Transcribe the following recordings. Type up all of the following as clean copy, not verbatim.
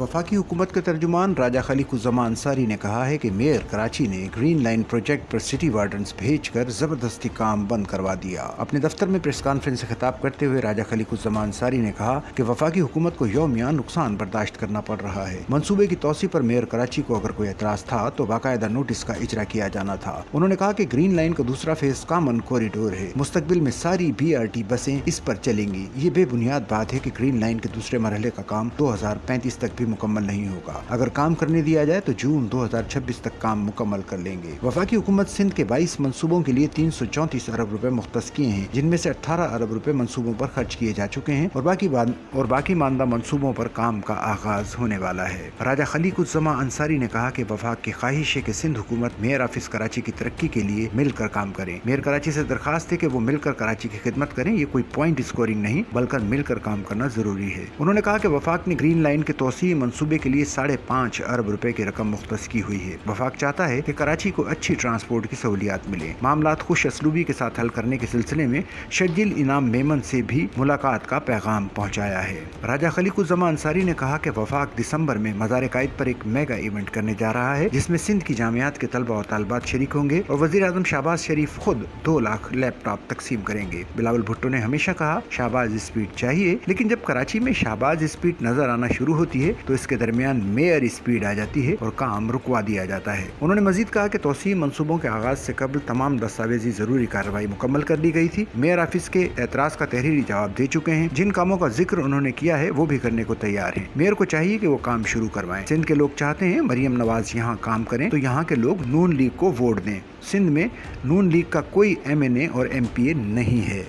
वफाकी हुकूमत के तर्जुमान राजा खलीकुज़्ज़मान अंसारी ने कहा है कि मेयर कराची ने ग्रीन लाइन प्रोजेक्ट पर सिटी वार्डन्स भेजकर जबरदस्ती काम बंद करवा दिया। अपने दफ्तर में प्रेस कॉन्फ्रेंस से खिताब करते हुए राजा खलीकुज़्ज़मान अंसारी ने कहा कि वफाकी हुकूमत को यौमिया नुकसान बर्दाश्त करना पड़ रहा है। मंसूबे की तोसी पर मेयर कराची को अगर कोई एतराज था तो बाकायदा नोटिस का इजरा किया जाना था। उन्होंने कहा कि ग्रीन लाइन का दूसरा फेज कॉमन कॉरिडोर है, मुस्तकबिल में सारी BRT बसें इस पर चलेंगी। ये बेबुनियाद बात है कि ग्रीन लाइन के दूसरे मरहले का काम 2035 तक भी मुकम्मल नहीं होगा। अगर काम करने दिया जाए तो जून 2026 तक काम मुकम्मल कर लेंगे। वफाकी हुकूमत सिंध के 22 मंसूबों के लिए 334 अरब रुपए मुख्तस किए हैं, जिनमें से 18 अरब रुपए मंसूबों पर खर्च किए जा चुके हैं और बाकी मानदा मंसूबों पर काम का आगाज होने वाला है। राजा खलीकुज़्ज़मान अंसारी ने कहा कि वफाक की ख्वाहिश है कि सिंध हुकूमत मेयर ऑफिस कराची की तरक्की के लिए मिलकर काम करे। मेयर कराची से दरखास्त है कि वो मिलकर कराची की खिदमत करें। ये कोई पॉइंट स्कोरिंग नहीं बल्कि मिलकर काम करना जरूरी है। उन्होंने कहा कि वफाक ने ग्रीन लाइन के तोसी मंसूबे के लिए 5.5 अरब रुपए की रकम मुख्तस की हुई है। वफाक चाहता है कि कराची को अच्छी ट्रांसपोर्ट की सहूलियात मिले। मामलात खुश असलूबी के साथ हल करने के सिलसिले में शर्जिल इनाम मेमन से भी मुलाकात का पैगाम पहुंचाया है। राजा खलीकुज़्ज़मान अंसारी ने कहा कि वफाक दिसंबर में मज़ार कायद पर एक मेगा इवेंट करने जा रहा है, जिसमें सिंध की जामियात के तलबा और तालिबात शरीक होंगे और वज़ीर आज़म शहबाज शरीफ खुद 2 लाख लैपटॉप तकसीम करेंगे। बिलावल भुट्टो ने हमेशा कहा शहबाज स्पीड चाहिए, लेकिन जब कराची में शहबाज स्पीड नजर आना शुरू होती है तो इसके दरमियान मेयर स्पीड आ जाती है और काम रुकवा दिया जाता है। उन्होंने मजीद कहा कि तोसी मंसूबों के आगाज से कबल तमाम दस्तावेजी जरूरी कार्रवाई मुकम्मल कर ली गई थी। मेयर ऑफिस के एतराज का तहरीरी जवाब दे चुके हैं। जिन कामों का जिक्र उन्होंने किया है वो भी करने को तैयार हैं। मेयर को चाहिए कि वो काम शुरू करवाएं। सिंध के लोग चाहते हैं मरियम नवाज यहाँ काम करें तो यहाँ के लोग नून लीग को वोट दें। सिंध में नून लीग का कोई MNA और MPA नहीं है।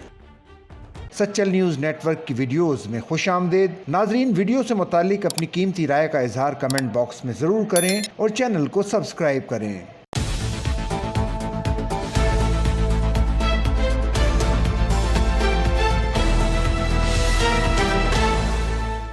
सच्चल न्यूज़ नेटवर्क की वीडियोस में खुश आमदेद। नाजरीन, वीडियो से मुतालिक अपनी कीमती राय का इजहार कमेंट बॉक्स में ज़रूर करें और चैनल को सब्सक्राइब करें।